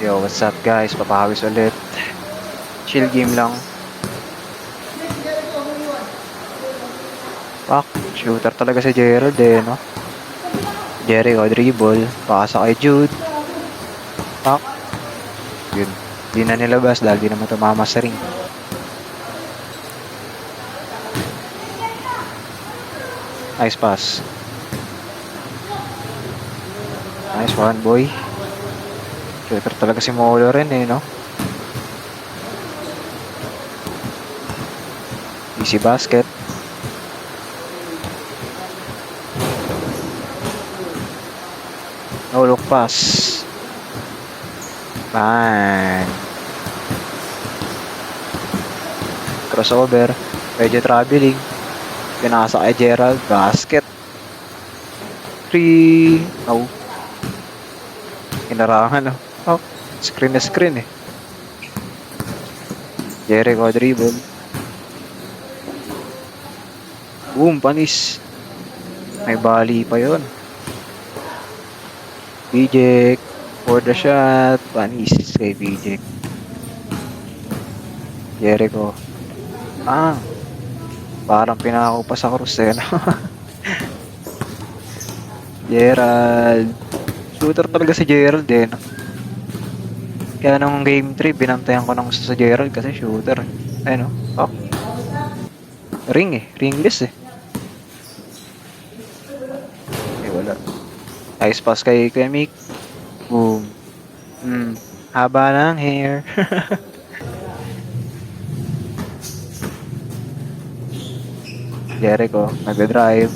Yo, what's up guys? Papahawis ulit. Chill game lang. Pak, shooter talaga si Gerald no? Jericho, dribble. Pakasa kay Jude. Pak. Yun. Di na nilabas dahil di naman tumama sa ring. Nice pass. Nice one, boy. Shooter talaga si Molo rin no? Easy basket. No look pass. Bang. Crossover. Medyo traveling. Pinasa kay Gerald. Basket. 3. Oh. Inarangan Oh. Screen na screen Jericho dribble. Boom, panis. May bali pa yon. BJ for the shot. Panis kay BJ. Jericho. Parang pinako pa sa krus Gerald. Shooter talaga si Gerald no? Kaya nung game 3, binantayan ko ng gusto sa Gerald kasi shooter. Ayun oh. Ringless wala. Nice pass kay Mick. Boom. Haba ng hair. Jericho, nag-drive.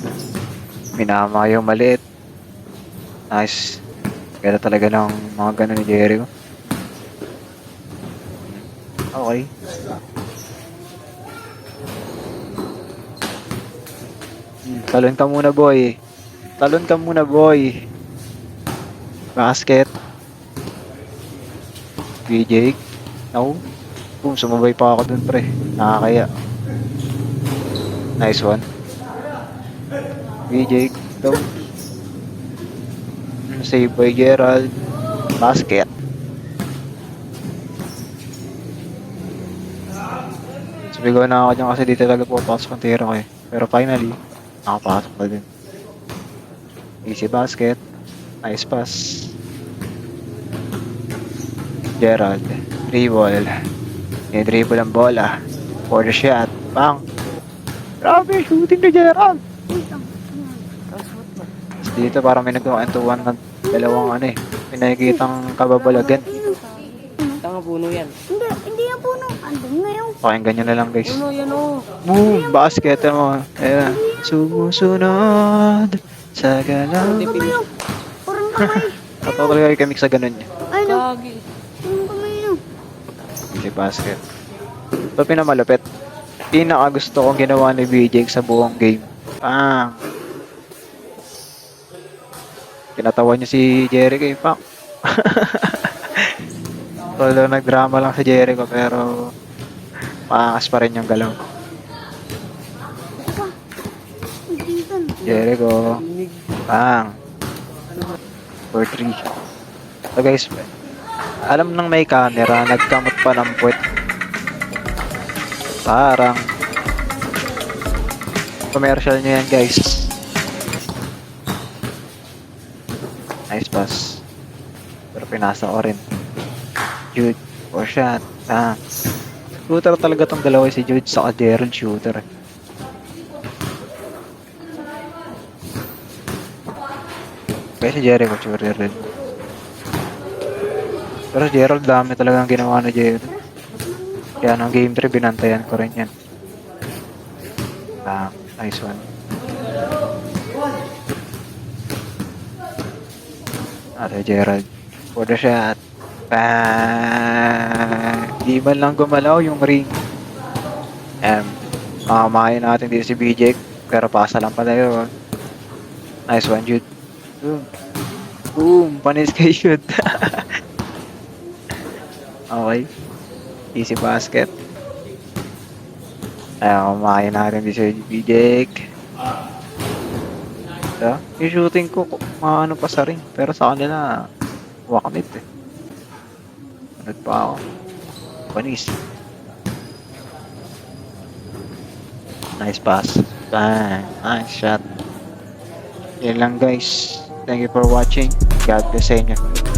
Minama yung maliit. Nice. Ganda talaga ng mga ganun ni Jericho. Okay. Talon ka muna, boy. Basket. BJ. No. Boom, sumabay pa ako dun, pre. Nakakaya. Nice one. BJ. No. Save by Gerald. Basket. Sumigaw na ako dyan kasi dito talaga pupasok ang tira ko Pero finally, nakapasok pa din. Easy basket. Nice pass. Gerald. Dribble. Dribble ang bola. For the shot. Bang! Grabe, shooting ni Gerald. Dito parang may nagkakantuan ng dalawang pinakikitang kababalagan. Tanga puno yan. Hindi yan puno. Andun na yung... Pakinggan nyo na lang guys. Puno yan Boom! Basket mo. Ayan. Sumusunod sa galaw. Parang kamay. Totally kayo kamik sa ganun niya. Ay no. Kagi. Parang kamay no. Easy basket. Ito pinamalupit. Pinaka gusto kong ginawa ni BJ sa buong game. Kinatawan niya si Jericho Pak. Although nagdrama lang si Jericho pero maangas pa rin yung galaw. Jericho. Bang. For 3. So guys, alam nang may camera, nagkamot pa ng puwet. Parang commercial nyo yan guys. Nice pass. Pero pinasa ko rin. Jude for shot. Shooter talaga tong dalawa si Jude sa Gerald shooter. Kaya si Jericho shooter rin. Pero si Gerald dami talagang ginawa na Gerald. Kaya nung game 3 binantayan ko rin yan. Nice one. Gerald for the shot. Di man lang gumalaw yung ring. Mamamahin natin dito si BJ. Pero pasa lang pala yun. Nice one, Jude. Boom! Panis kay Jude. Okay. Easy basket. Mamamahin natin dito si BJ. Yung shooting ko, maano pa sa ring. Pero sa kanila, wakamit Sunod pa ako. Panis. Nice pass. Bang. Nice shot. Yan lang guys. Thank you for watching. God bless sa inyo.